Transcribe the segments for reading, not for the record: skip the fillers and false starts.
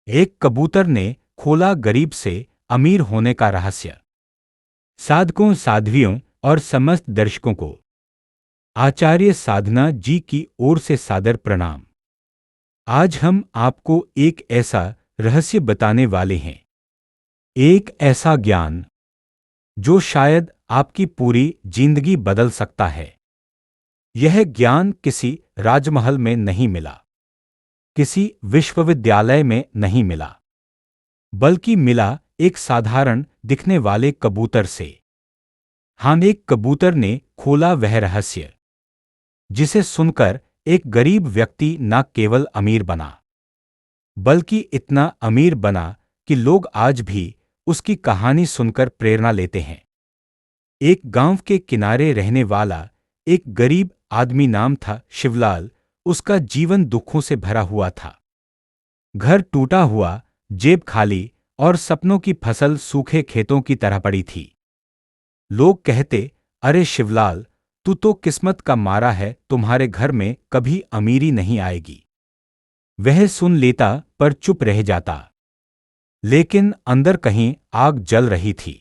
एक कबूतर ने खोला गरीब से अमीर होने का रहस्य। साधकों, साध्वियों और समस्त दर्शकों को आचार्य साधना जी की ओर से सादर प्रणाम। आज हम आपको एक ऐसा रहस्य बताने वाले हैं, एक ऐसा ज्ञान जो शायद आपकी पूरी जिंदगी बदल सकता है। यह ज्ञान किसी राजमहल में नहीं मिला, किसी विश्वविद्यालय में नहीं मिला, बल्कि मिला एक साधारण दिखने वाले कबूतर से। हाँ, एक कबूतर ने खोला वह रहस्य जिसे सुनकर एक गरीब व्यक्ति न केवल अमीर बना, बल्कि इतना अमीर बना कि लोग आज भी उसकी कहानी सुनकर प्रेरणा लेते हैं। एक गांव के किनारे रहने वाला एक गरीब आदमी, नाम था शिवलाल। उसका जीवन दुखों से भरा हुआ था। घर टूटा हुआ, जेब खाली और सपनों की फसल सूखे खेतों की तरह पड़ी थी। लोग कहते, अरे शिवलाल, तू तो किस्मत का मारा है, तुम्हारे घर में कभी अमीरी नहीं आएगी। वह सुन लेता पर चुप रह जाता। लेकिन अंदर कहीं आग जल रही थी।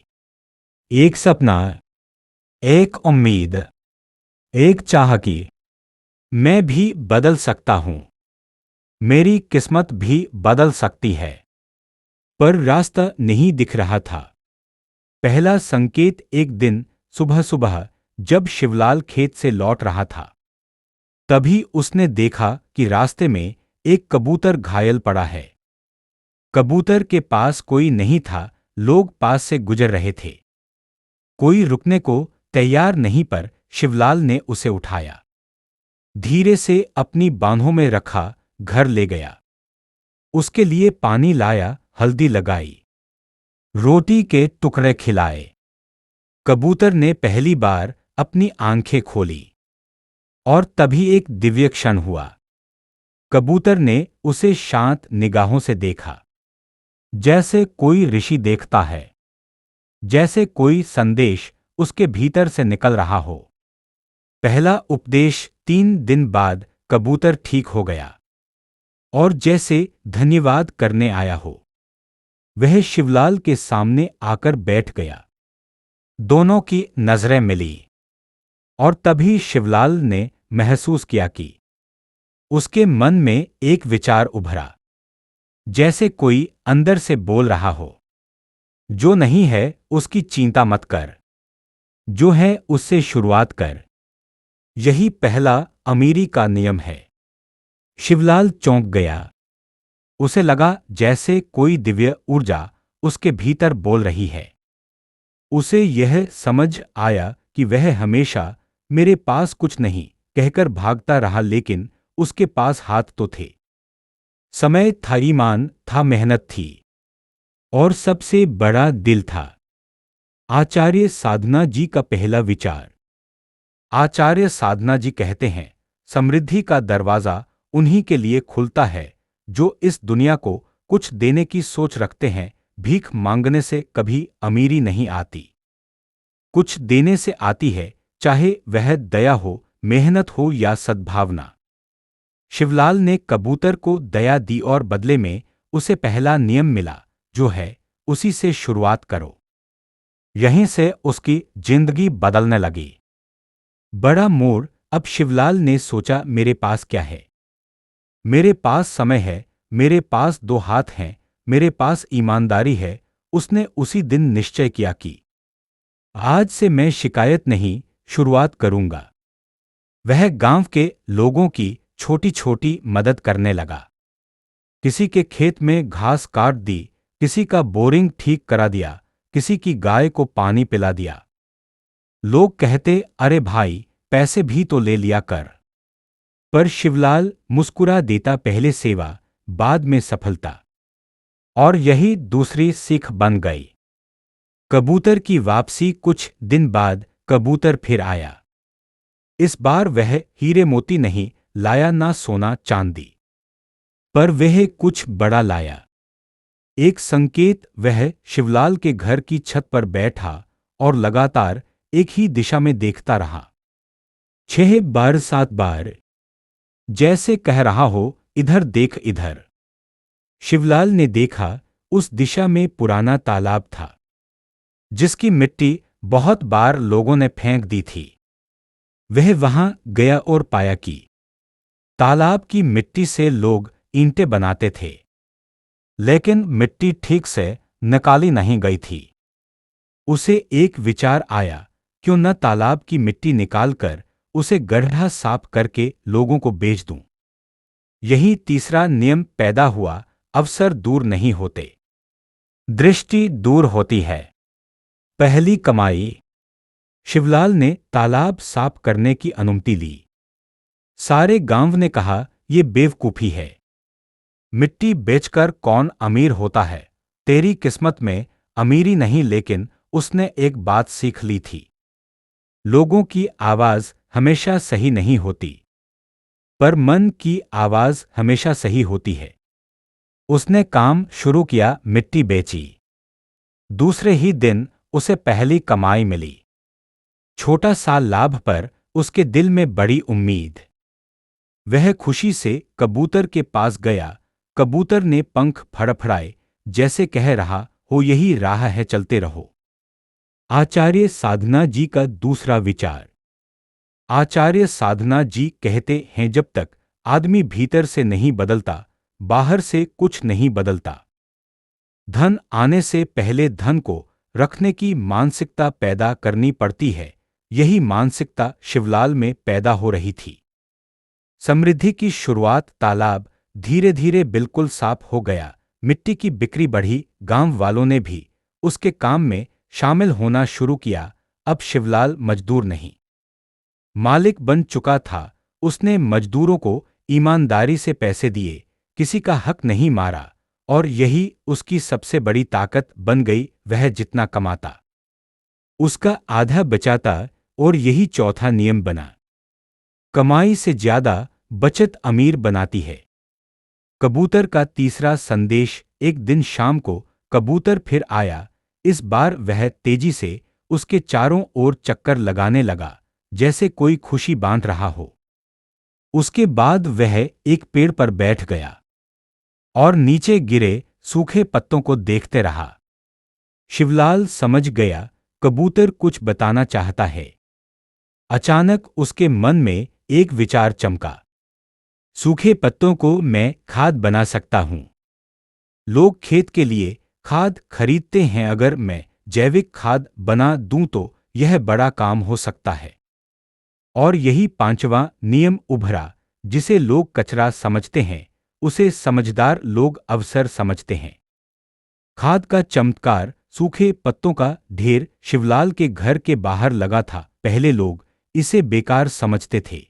एक सपना, एक उम्मीद, एक चाह कि मैं भी बदल सकता हूं, मेरी किस्मत भी बदल सकती है। पर रास्ता नहीं दिख रहा था। पहला संकेत एक दिन सुबह सुबह जब शिवलाल खेत से लौट रहा था, तभी उसने देखा कि रास्ते में एक कबूतर घायल पड़ा है। कबूतर के पास कोई नहीं था, लोग पास से गुजर रहे थे। कोई रुकने को तैयार नहीं, पर शिवलाल ने उसे उठाया, धीरे से अपनी बाहों में रखा, घर ले गया। उसके लिए पानी लाया, हल्दी लगाई, रोटी के टुकड़े खिलाए। कबूतर ने पहली बार अपनी आंखें खोली और तभी एक दिव्य क्षण हुआ। कबूतर ने उसे शांत निगाहों से देखा, जैसे कोई ऋषि देखता है, जैसे कोई संदेश उसके भीतर से निकल रहा हो। पहला उपदेश, 3 दिन बाद कबूतर ठीक हो गया और जैसे धन्यवाद करने आया हो, वह शिवलाल के सामने आकर बैठ गया। दोनों की नजरें मिली और तभी शिवलाल ने महसूस किया कि उसके मन में एक विचार उभरा, जैसे कोई अंदर से बोल रहा हो, जो नहीं है उसकी चिंता मत कर, जो है उससे शुरुआत कर। यही पहला अमीरी का नियम है। शिवलाल चौंक गया। उसे लगा जैसे कोई दिव्य ऊर्जा उसके भीतर बोल रही है। उसे यह समझ आया कि वह हमेशा मेरे पास कुछ नहीं कहकर भागता रहा, लेकिन उसके पास हाथ तो थे। समय था, ईमान था, मेहनत थी और सबसे बड़ा दिल था। आचार्य साधना जी का पहला विचार। आचार्य साधना जी कहते हैं, समृद्धि का दरवाजा उन्हीं के लिए खुलता है जो इस दुनिया को कुछ देने की सोच रखते हैं। भीख मांगने से कभी अमीरी नहीं आती, कुछ देने से आती है, चाहे वह दया हो, मेहनत हो या सद्भावना। शिवलाल ने कबूतर को दया दी और बदले में उसे पहला नियम मिला, जो है उसी से शुरुआत करो। यहीं से उसकी जिंदगी बदलने लगी। बड़ा मोड़। अब शिवलाल ने सोचा, मेरे पास क्या है? मेरे पास समय है, मेरे पास 2 हाथ हैं, मेरे पास ईमानदारी है। उसने उसी दिन निश्चय किया कि आज से मैं शिकायत नहीं, शुरुआत करूंगा। वह गांव के लोगों की छोटी छोटी मदद करने लगा। किसी के खेत में घास काट दी, किसी का बोरिंग ठीक करा दिया, किसी की गाय को पानी पिला दिया। लोग कहते, अरे भाई, पैसे भी तो ले लिया कर। पर शिवलाल मुस्कुरा देता, पहले सेवा, बाद में सफलता। और यही दूसरी सीख बन गई। कबूतर की वापसी। कुछ दिन बाद कबूतर फिर आया। इस बार वह हीरे मोती नहीं लाया, ना सोना चांदी, पर वह कुछ बड़ा लाया। एक संकेत। वह शिवलाल के घर की छत पर बैठा और लगातार एक ही दिशा में देखता रहा। 6 बार 7 बार, जैसे कह रहा हो, इधर देख, इधर। शिवलाल ने देखा, उस दिशा में पुराना तालाब था जिसकी मिट्टी बहुत बार लोगों ने फेंक दी थी। वह वहां गया और पाया कि तालाब की मिट्टी से लोग ईंटें बनाते थे, लेकिन मिट्टी ठीक से निकाली नहीं गई थी। उसे एक विचार आया, क्यों न तालाब की मिट्टी निकालकर उसे गड्ढा साफ करके लोगों को बेच दूं। यही तीसरा नियम पैदा हुआ, अवसर दूर नहीं होते, दृष्टि दूर होती है। पहली कमाई। शिवलाल ने तालाब साफ करने की अनुमति ली। सारे गांव ने कहा, यह बेवकूफी है। मिट्टी बेचकर कौन अमीर होता है? तेरी किस्मत में अमीरी नहीं, लेकिन उसने एक बात सीख ली थी, लोगों की आवाज हमेशा सही नहीं होती, पर मन की आवाज हमेशा सही होती है। उसने काम शुरू किया, मिट्टी बेची। दूसरे ही दिन उसे पहली कमाई मिली। छोटा सा लाभ पर उसके दिल में बड़ी उम्मीद। वह खुशी से कबूतर के पास गया। कबूतर ने पंख फड़फड़ाए, जैसे कह रहा हो, यही राह है, चलते रहो। आचार्य साधना जी का दूसरा विचार। आचार्य साधना जी कहते हैं, जब तक आदमी भीतर से नहीं बदलता, बाहर से कुछ नहीं बदलता। धन आने से पहले धन को रखने की मानसिकता पैदा करनी पड़ती है। यही मानसिकता शिवलाल में पैदा हो रही थी। समृद्धि की शुरुआत। तालाब धीरे धीरे बिल्कुल साफ हो गया। मिट्टी की बिक्री बढ़ी। गांव वालों ने भी उसके काम में शामिल होना शुरू किया। अब शिवलाल मजदूर नहीं, मालिक बन चुका था। उसने मजदूरों को ईमानदारी से पैसे दिए, किसी का हक नहीं मारा, और यही उसकी सबसे बड़ी ताकत बन गई। वह जितना कमाता, उसका आधा बचाता, और यही चौथा नियम बना। कमाई से ज्यादा बचत अमीर बनाती है। कबूतर का तीसरा संदेश। एक दिन शाम को कबूतर फिर आया। इस बार वह तेजी से उसके चारों ओर चक्कर लगाने लगा, जैसे कोई खुशी बांध रहा हो। उसके बाद वह एक पेड़ पर बैठ गया और नीचे गिरे सूखे पत्तों को देखते रहा। शिवलाल समझ गया, कबूतर कुछ बताना चाहता है। अचानक उसके मन में एक विचार चमका, सूखे पत्तों को मैं खाद बना सकता हूं। लोग खेत के लिए खाद खरीदते हैं, अगर मैं जैविक खाद बना दूं तो यह बड़ा काम हो सकता है। और यही पांचवां नियम उभरा। जिसे लोग कचरा समझते हैं, उसे समझदार लोग अवसर समझते हैं। खाद का चमत्कार। सूखे पत्तों का ढेर शिवलाल के घर के बाहर लगा था। पहले लोग इसे बेकार समझते थे।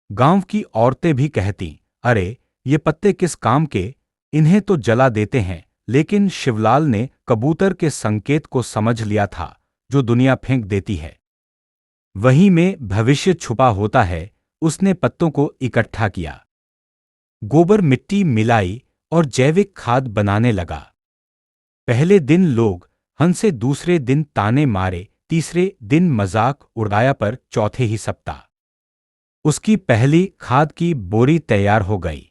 गांव की औरतें भी कहती, अरे ये पत्ते किस काम के, इन्हें तो जला देते हैं। लेकिन शिवलाल ने कबूतर के संकेत को समझ लिया था, जो दुनिया फेंक देती है वहीं में भविष्य छुपा होता है। उसने पत्तों को इकट्ठा किया, गोबर मिट्टी मिलाई और जैविक खाद बनाने लगा। पहले दिन लोग हंसे, दूसरे दिन ताने मारे, तीसरे दिन मजाक उड़ाया, पर चौथे ही सप्ताह उसकी पहली खाद की बोरी तैयार हो गई।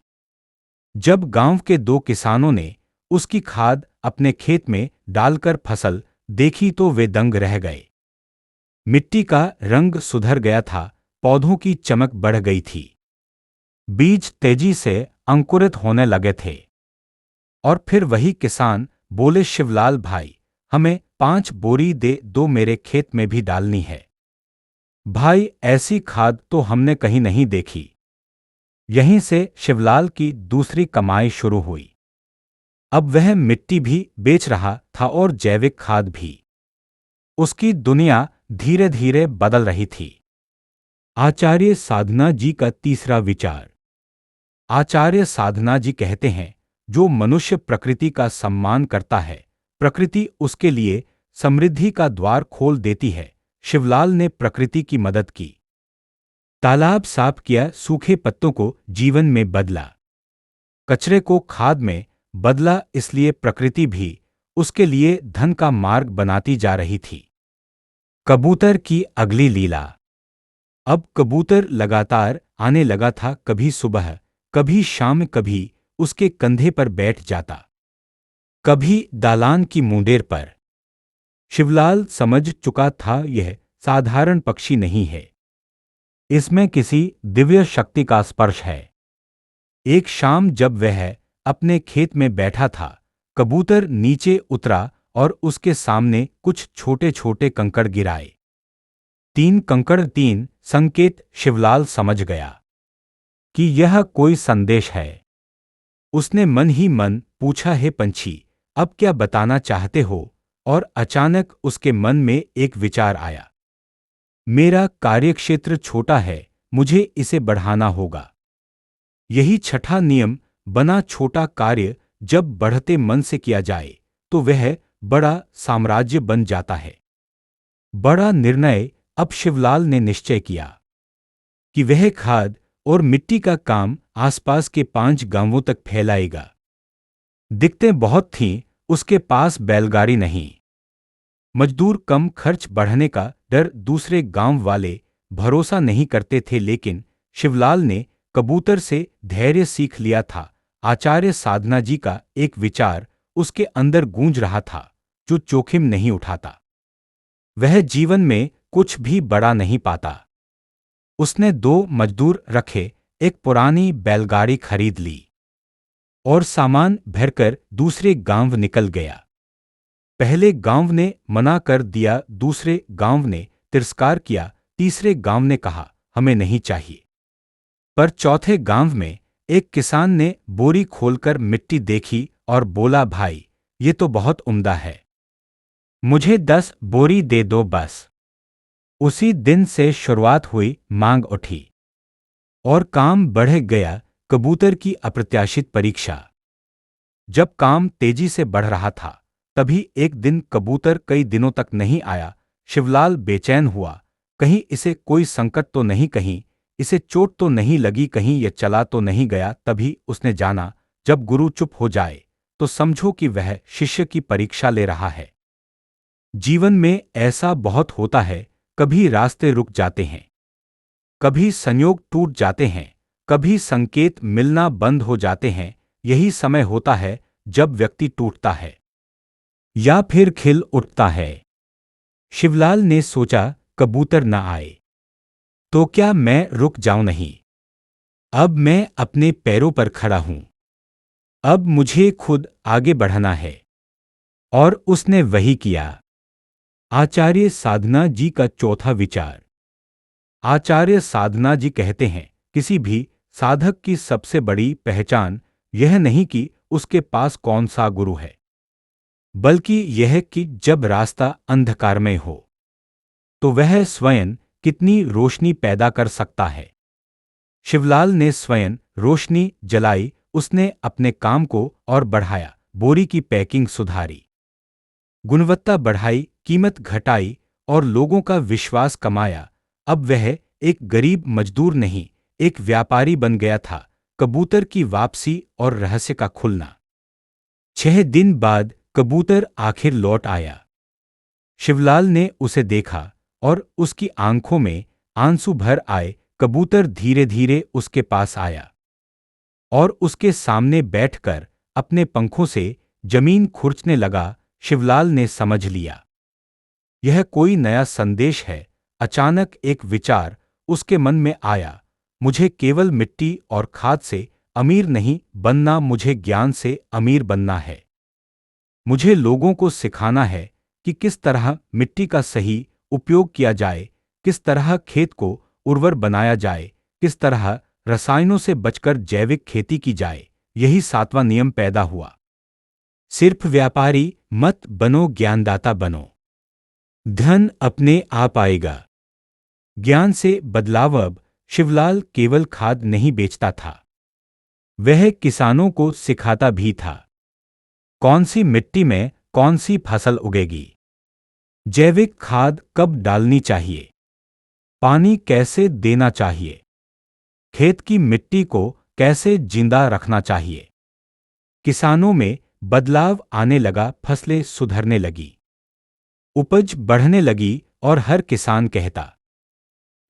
जब गांव के दो किसानों ने उसकी खाद अपने खेत में डालकर फसल देखी तो वे दंग रह गए। मिट्टी का रंग सुधर गया था, पौधों की चमक बढ़ गई थी, बीज तेजी से अंकुरित होने लगे थे। और फिर वही किसान बोले, शिवलाल भाई, हमें 5 बोरी दे दो, मेरे खेत में भी डालनी है। भाई, ऐसी खाद तो हमने कहीं नहीं देखी। यहीं से शिवलाल की दूसरी कमाई शुरू हुई। अब वह मिट्टी भी बेच रहा था और जैविक खाद भी। उसकी दुनिया धीरे धीरे बदल रही थी। आचार्य साधना जी का तीसरा विचार। आचार्य साधना जी कहते हैं, जो मनुष्य प्रकृति का सम्मान करता है, प्रकृति उसके लिए समृद्धि का द्वार खोल देती है। शिवलाल ने प्रकृति की मदद की, तालाब साफ किया, सूखे पत्तों को जीवन में बदला, कचरे को खाद में बदला। इसलिए प्रकृति भी उसके लिए धन का मार्ग बनाती जा रही थी। कबूतर की अगली लीला। अब कबूतर लगातार आने लगा था, कभी सुबह, कभी शाम, कभी उसके कंधे पर बैठ जाता, कभी दालान की मुंडेर पर। शिवलाल समझ चुका था यह साधारण पक्षी नहीं है, इसमें किसी दिव्य शक्ति का स्पर्श है। एक शाम जब वह अपने खेत में बैठा था, कबूतर नीचे उतरा और उसके सामने कुछ छोटे छोटे कंकड़ गिराए। 3 कंकड़, 3 संकेत। शिवलाल समझ गया कि यह कोई संदेश है। उसने मन ही मन पूछा, हे पंछी, अब क्या बताना चाहते हो? और अचानक उसके मन में एक विचार आया, मेरा कार्यक्षेत्र छोटा है, मुझे इसे बढ़ाना होगा। यही छठा नियम बना, छोटा कार्य जब बढ़ते मन से किया जाए तो वह बड़ा साम्राज्य बन जाता है। बड़ा निर्णय। अब शिवलाल ने निश्चय किया कि वह खाद और मिट्टी का काम आसपास के 5 गांवों तक फैलाएगा। दिक्कतें बहुत थीं, उसके पास बैलगाड़ी नहीं, मजदूर कम, खर्च बढ़ने का डर, दूसरे गांव वाले भरोसा नहीं करते थे। लेकिन शिवलाल ने कबूतर से धैर्य सीख लिया था। आचार्य साधना जी का एक विचार उसके अंदर गूंज रहा था, जो जोखिम नहीं उठाता वह जीवन में कुछ भी बड़ा नहीं पाता। उसने 2 मजदूर रखे, एक पुरानी बैलगाड़ी खरीद ली और सामान भरकर दूसरे गांव निकल गया। पहले गांव ने मना कर दिया, दूसरे गांव ने तिरस्कार किया, तीसरे गांव ने कहा हमें नहीं चाहिए। पर चौथे गांव में एक किसान ने बोरी खोलकर मिट्टी देखी और बोला, भाई ये तो बहुत उम्दा है, मुझे 10 बोरी दे दो बस। उसी दिन से शुरुआत हुई, मांग उठी और काम बढ़ गया। कबूतर की अप्रत्याशित परीक्षा। जब काम तेजी से बढ़ रहा था, तभी एक दिन कबूतर कई दिनों तक नहीं आया। शिवलाल बेचैन हुआ, कहीं इसे कोई संकट तो नहीं, कहीं इसे चोट तो नहीं लगी, कहीं यह चला तो नहीं गया। तभी उसने जाना, जब गुरु चुप हो जाए तो समझो कि वह शिष्य की परीक्षा ले रहा है। जीवन में ऐसा बहुत होता है, कभी रास्ते रुक जाते हैं, कभी संयोग टूट जाते हैं, कभी संकेत मिलना बंद हो जाते हैं। यही समय होता है जब व्यक्ति टूटता है या फिर खिल उठता है। शिवलाल ने सोचा, कबूतर न आए तो क्या मैं रुक जाऊं? नहीं, अब मैं अपने पैरों पर खड़ा हूं, अब मुझे खुद आगे बढ़ना है। और उसने वही किया। आचार्य साधना जी का चौथा विचार। आचार्य साधना जी कहते हैं, किसी भी साधक की सबसे बड़ी पहचान यह नहीं कि उसके पास कौन सा गुरु है, बल्कि यह कि जब रास्ता अंधकारमय हो तो वह स्वयं कितनी रोशनी पैदा कर सकता है। शिवलाल ने स्वयं रोशनी जलाई, उसने अपने काम को और बढ़ाया, बोरी की पैकिंग सुधारी, गुणवत्ता बढ़ाई, कीमत घटाई और लोगों का विश्वास कमाया। अब वह एक गरीब मजदूर नहीं, एक व्यापारी बन गया था। कबूतर की वापसी और रहस्य का खुलना। 6 दिन बाद कबूतर आखिर लौट आया। शिवलाल ने उसे देखा और उसकी आंखों में आंसू भर आए। कबूतर धीरे धीरे उसके पास आया और उसके सामने बैठकर अपने पंखों से जमीन खुरचने लगा। शिवलाल ने समझ लिया, यह कोई नया संदेश है। अचानक एक विचार उसके मन में आया, मुझे केवल मिट्टी और खाद से अमीर नहीं बनना, मुझे ज्ञान से अमीर बनना है। मुझे लोगों को सिखाना है कि किस तरह मिट्टी का सही उपयोग किया जाए, किस तरह खेत को उर्वर बनाया जाए, किस तरह रसायनों से बचकर जैविक खेती की जाए। यही 7वां नियम पैदा हुआ। सिर्फ व्यापारी मत बनो, ज्ञानदाता बनो। धन अपने आप आएगा। ज्ञान से बदलाव। अब शिवलाल केवल खाद नहीं बेचता था, वह किसानों को सिखाता भी था, कौन सी मिट्टी में कौन सी फसल उगेगी, जैविक खाद कब डालनी चाहिए, पानी कैसे देना चाहिए, खेत की मिट्टी को कैसे जिंदा रखना चाहिए। किसानों में बदलाव आने लगा, फसलें सुधरने लगी, उपज बढ़ने लगी और हर किसान कहता,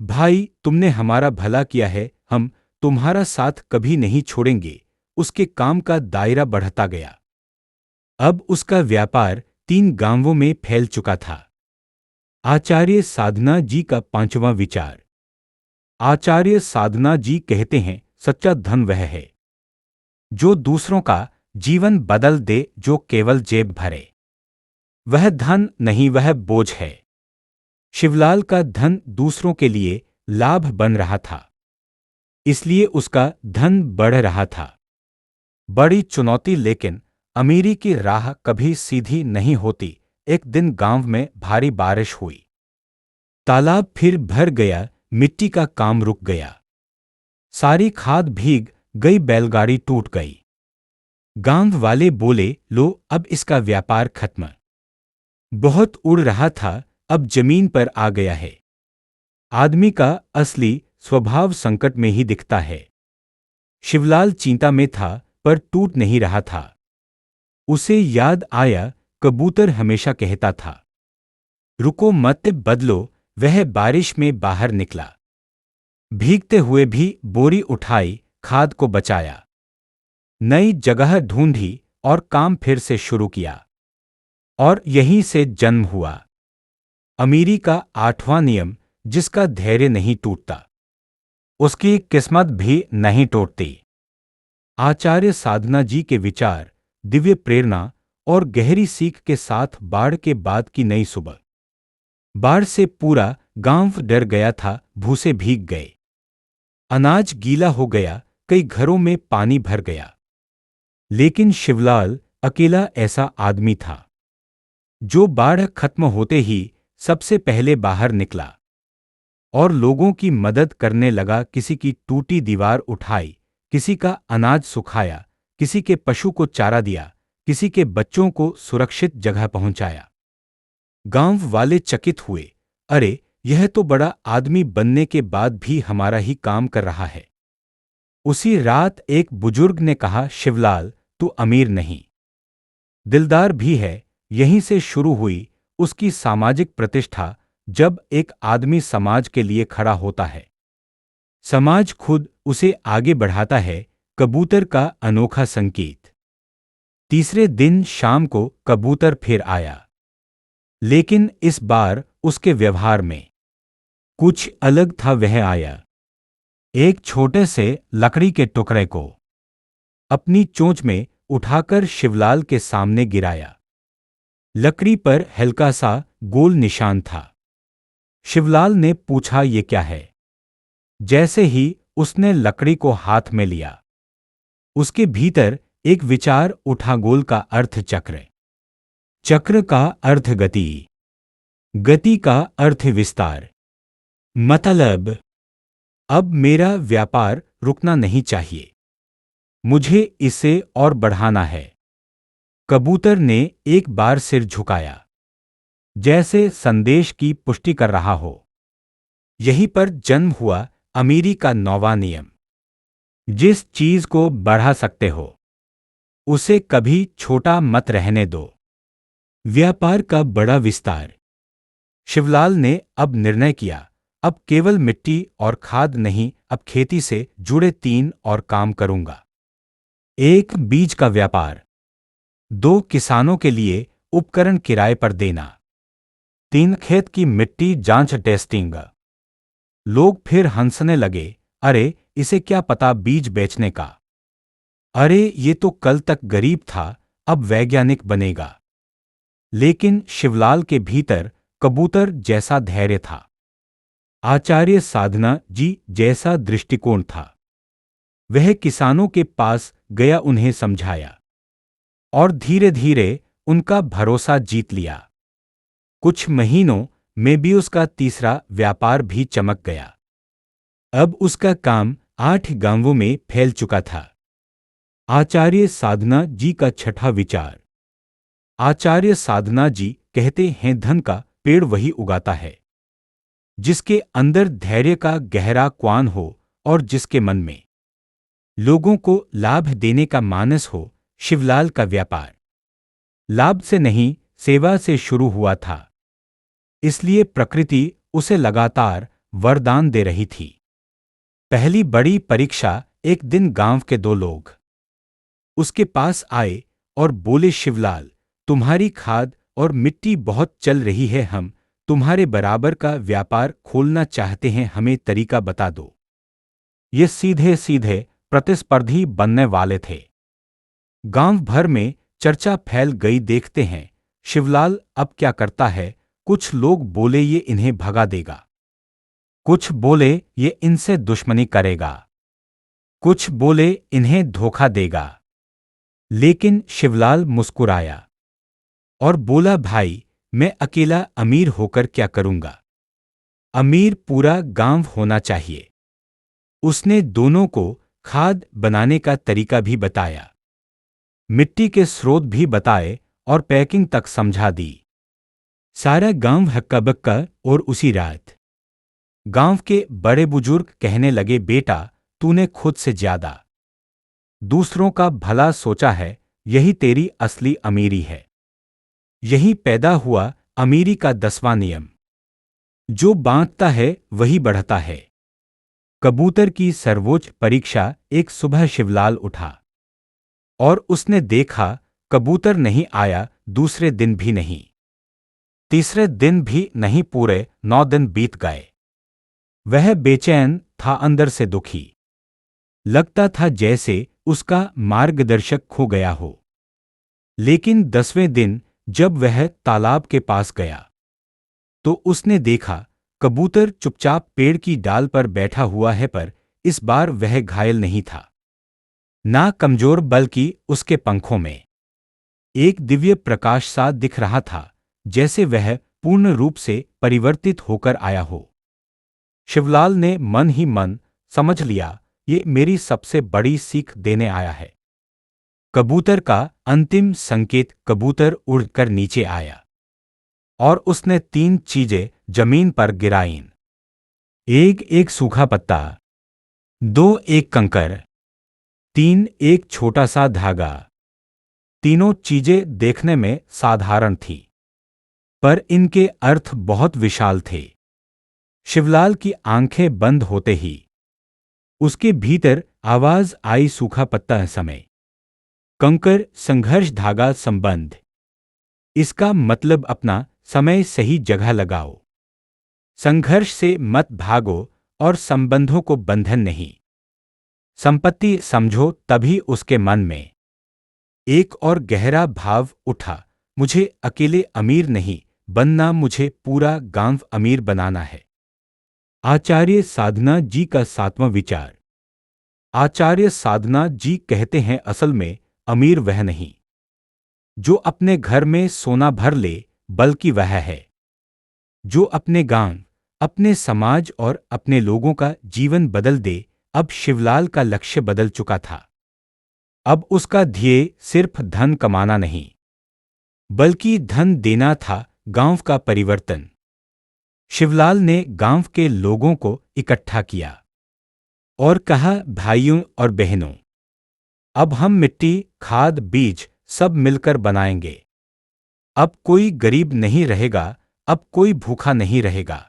भाई तुमने हमारा भला किया है, हम तुम्हारा साथ कभी नहीं छोड़ेंगे। उसके काम का दायरा बढ़ता गया। अब उसका व्यापार 3 गांवों में फैल चुका था। आचार्य साधना जी का 5वां विचार। आचार्य साधना जी कहते हैं, सच्चा धन वह है जो दूसरों का जीवन बदल दे, जो केवल जेब भरे। वह धन नहीं, वह बोझ है। शिवलाल का धन दूसरों के लिए लाभ बन रहा था, इसलिए उसका धन बढ़ रहा था। बड़ी चुनौती, लेकिन अमीरी की राह कभी सीधी नहीं होती। एक दिन गांव में भारी बारिश हुई। तालाब फिर भर गया, मिट्टी का काम रुक गया, सारी खाद भीग गई, बैलगाड़ी टूट गई। गांव वाले बोले, लो अब इसका व्यापार खत्म। बहुत उड़ रहा था, अब जमीन पर आ गया है। आदमी का असली स्वभाव संकट में ही दिखता है। शिवलाल चिंता में था, पर टूट नहीं रहा था। उसे याद आया, कबूतर हमेशा कहता था, रुको मत बदलो। वह बारिश में बाहर निकला, भीगते हुए भी बोरी उठाई, खाद को बचाया, नई जगह ढूंढी और काम फिर से शुरू किया। और यहीं से जन्म हुआ अमीरी का 8वां नियम, जिसका धैर्य नहीं टूटता, उसकी किस्मत भी नहीं टूटती। आचार्य साधना जी के विचार, दिव्य प्रेरणा और गहरी सीख के साथ बाढ़ के बाद की नई सुबह। बाढ़ से पूरा गांव डर गया था, भूसे भीग गए, अनाज गीला हो गया, कई घरों में पानी भर गया। लेकिन शिवलाल अकेला ऐसा आदमी था जो बाढ़ खत्म होते ही सबसे पहले बाहर निकला और लोगों की मदद करने लगा। किसी की टूटी दीवार उठाई, किसी का अनाज सुखाया, किसी के पशु को चारा दिया, किसी के बच्चों को सुरक्षित जगह पहुंचाया। गांव वाले चकित हुए, अरे यह तो बड़ा आदमी बनने के बाद भी हमारा ही काम कर रहा है। उसी रात एक बुजुर्ग ने कहा, शिवलाल तू अमीर नहीं, दिलदार भी है। यहीं से शुरू हुई उसकी सामाजिक प्रतिष्ठा। जब एक आदमी समाज के लिए खड़ा होता है, समाज खुद उसे आगे बढ़ाता है। कबूतर का अनोखा संकेत। तीसरे दिन शाम को कबूतर फिर आया, लेकिन इस बार उसके व्यवहार में कुछ अलग था। वह आया, एक छोटे से लकड़ी के टुकड़े को अपनी चोंच में उठाकर शिवलाल के सामने गिराया। लकड़ी पर हल्का सा गोल निशान था। शिवलाल ने पूछा, ये क्या है? जैसे ही उसने लकड़ी को हाथ में लिया, उसके भीतर एक विचार उठा, गोल का अर्थ चक्र, चक्र का अर्थ गति, गति का अर्थ विस्तार। मतलब अब मेरा व्यापार रुकना नहीं चाहिए, मुझे इसे और बढ़ाना है। कबूतर ने एक बार सिर झुकाया, जैसे संदेश की पुष्टि कर रहा हो। यहीं पर जन्म हुआ अमीरी का 9वां नियम। जिस चीज को बढ़ा सकते हो, उसे कभी छोटा मत रहने दो। व्यापार का बड़ा विस्तार। शिवलाल ने अब निर्णय किया, अब केवल मिट्टी और खाद नहीं, अब खेती से जुड़े 3 और काम करूंगा। 1 बीज का व्यापार, 2 किसानों के लिए उपकरण किराए पर देना, 3 खेत की मिट्टी जांच टेस्टिंग। लोग फिर हंसने लगे, अरे इसे क्या पता बीज बेचने का, अरे ये तो कल तक गरीब था, अब वैज्ञानिक बनेगा। लेकिन शिवलाल के भीतर कबूतर जैसा धैर्य था, आचार्य साधना जी जैसा दृष्टिकोण था। वह किसानों के पास गया, उन्हें समझाया और धीरे धीरे उनका भरोसा जीत लिया। कुछ महीनों में भी उसका तीसरा व्यापार भी चमक गया। अब उसका काम 8 गांवों में फैल चुका था। आचार्य साधना जी का 6वां विचार। आचार्य साधना जी कहते हैं, धन का पेड़ वही उगाता है जिसके अंदर धैर्य का गहरा क्वान हो और जिसके मन में लोगों को लाभ देने का मानस हो। शिवलाल का व्यापार लाभ से नहीं, सेवा से शुरू हुआ था, इसलिए प्रकृति उसे लगातार वरदान दे रही थी। पहली बड़ी परीक्षा। एक दिन गांव के 2 लोग उसके पास आए और बोले, शिवलाल, तुम्हारी खाद और मिट्टी बहुत चल रही है, हम तुम्हारे बराबर का व्यापार खोलना चाहते हैं, हमें तरीका बता दो। ये सीधे सीधे प्रतिस्पर्धी बनने वाले थे। गांव भर में चर्चा फैल गई। देखते हैं शिवलाल अब क्या करता है। कुछ लोग बोले ये इन्हें भगा देगा, कुछ बोले ये इनसे दुश्मनी करेगा, कुछ बोले इन्हें धोखा देगा। लेकिन शिवलाल मुस्कुराया और बोला, भाई, मैं अकेला अमीर होकर क्या करूंगा? अमीर पूरा गांव होना चाहिए। उसने दोनों को खाद बनाने का तरीका भी बताया, मिट्टी के स्रोत भी बताए और पैकिंग तक समझा दी। सारा गांव हक्का बक्का। और उसी रात गांव के बड़े बुजुर्ग कहने लगे, बेटा, तूने खुद से ज्यादा दूसरों का भला सोचा है, यही तेरी असली अमीरी है। यही पैदा हुआ अमीरी का 10वां नियम, जो बांटता है वही बढ़ता है। कबूतर की सर्वोच्च परीक्षा। एक सुबह शिवलाल उठा और उसने देखा कबूतर नहीं आया। दूसरे दिन भी नहीं, तीसरे दिन भी नहीं, पूरे 9 दिन बीत गए। वह बेचैन था, अंदर से दुखी। लगता था जैसे उसका मार्गदर्शक खो गया हो। लेकिन 10वें दिन जब वह तालाब के पास गया तो उसने देखा कबूतर चुपचाप पेड़ की डाल पर बैठा हुआ है, पर इस बार वह घायल नहीं था, ना कमजोर, बल्कि उसके पंखों में एक दिव्य प्रकाश सा दिख रहा था, जैसे वह पूर्ण रूप से परिवर्तित होकर आया हो। शिवलाल ने मन ही मन समझ लिया, ये मेरी सबसे बड़ी सीख देने आया है। कबूतर का अंतिम संकेत। कबूतर उड़कर नीचे आया और उसने 3 चीजें जमीन पर गिराईं। 1 एक सूखा पत्ता, 2 एक कंकर, 3 एक छोटा सा धागा। तीनों चीजें देखने में साधारण थी, पर इनके अर्थ बहुत विशाल थे। शिवलाल की आंखें बंद होते ही उसके भीतर आवाज आई, सूखा पत्ता समय, कंकर संघर्ष, धागा संबंध। इसका मतलब अपना समय सही जगह लगाओ, संघर्ष से मत भागो और संबंधों को बंधन नहीं। संपत्ति समझो। तभी उसके मन में एक और गहरा भाव उठा, मुझे अकेले अमीर नहीं बनना, मुझे पूरा गांव अमीर बनाना है। आचार्य साधना जी का 7वां विचार। आचार्य साधना जी कहते हैं, असल में अमीर वह नहीं जो अपने घर में सोना भर ले, बल्कि वह है जो अपने गांव, अपने समाज और अपने लोगों का जीवन बदल दे। अब शिवलाल का लक्ष्य बदल चुका था। अब उसका ध्येय सिर्फ धन कमाना नहीं, बल्कि धन देना था, गांव का परिवर्तन। शिवलाल ने गांव के लोगों को इकट्ठा किया और कहा, भाइयों और बहनों, अब हम मिट्टी, खाद, बीज सब मिलकर बनाएंगे। अब कोई गरीब नहीं रहेगा, अब कोई भूखा नहीं रहेगा।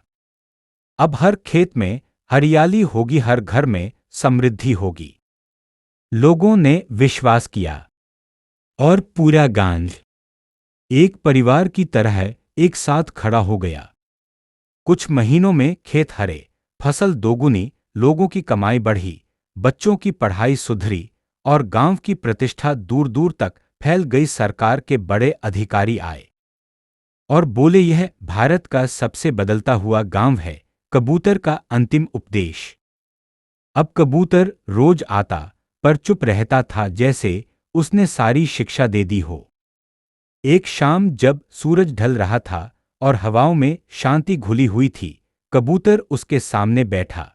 अब हर खेत में हरियाली होगी, हर घर में समृद्धि होगी। लोगों ने विश्वास किया और पूरा गांव एक परिवार की तरह एक साथ खड़ा हो गया। कुछ महीनों में खेत हरे, फसल दोगुनी, लोगों की कमाई बढ़ी, बच्चों की पढ़ाई सुधरी और गांव की प्रतिष्ठा दूर दूर तक फैल गई। सरकार के बड़े अधिकारी आए और बोले, यह भारत का सबसे बदलता हुआ गांव है। कबूतर का अंतिम उपदेश। अब कबूतर रोज आता, पर चुप रहता था, जैसे उसने सारी शिक्षा दे दी हो। एक शाम जब सूरज ढल रहा था और हवाओं में शांति घुली हुई थी, कबूतर उसके सामने बैठा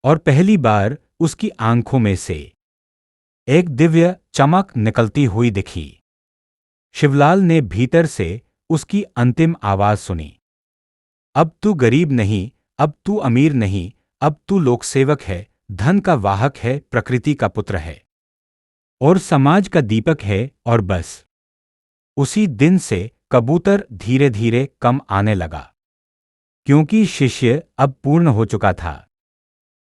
और पहली बार उसकी आंखों में से एक दिव्य चमक निकलती हुई दिखी। शिवलाल ने भीतर से उसकी अंतिम आवाज सुनी, अब तू गरीब नहीं, अब तू अमीर नहीं, अब तू लोकसेवक है, धन का वाहक है, प्रकृति का पुत्र है और समाज का दीपक है। और बस उसी दिन से कबूतर धीरे धीरे कम आने लगा, क्योंकि शिष्य अब पूर्ण हो चुका था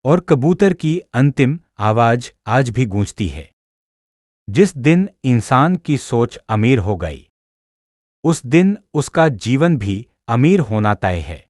और कबूतर की अंतिम आवाज आज भी गूंजती है। जिस दिन इंसान की सोच अमीर हो गई, उस दिन उसका जीवन भी अमीर होना तय है।